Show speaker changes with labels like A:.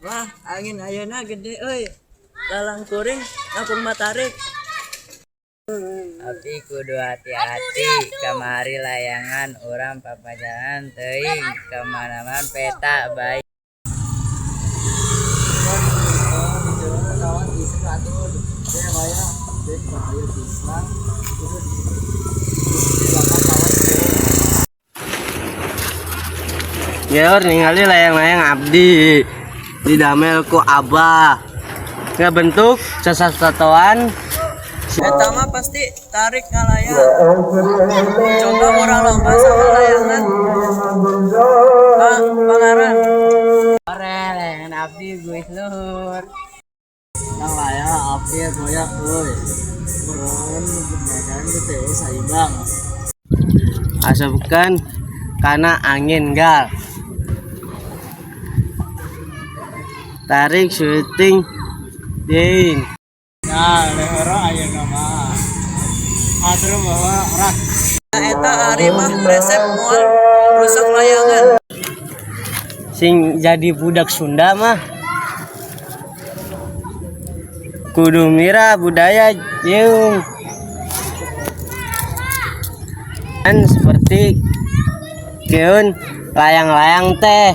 A: Wah, angin ayeuna gede euy. Lalang kuring langsung matarik.
B: Tapi kudu hati-hati kamari layangan orang papajangan teuing kemana-mana peta baik.
C: Geor ningali layang-layang abdi didamel ku abah bentuk sasatoan.
A: Eta mah pasti tarik ngalayang. Coba orang lomba sama layangan. Pangaran.
B: Ore layangan abdi gue luhur.
C: Nang layang abdi goyak euy. Urang beneran teh saimbang. Asupkeun kana angin gal. Tarik syuting deing.
B: Nah, lehero ayeuna mah. Atuh bawa rak.
A: Eta ari mah resep moal rusak layangan.
C: Sing jadi budak Sunda mah kudu mira budaya jeung kan seperti keun layang-layang teh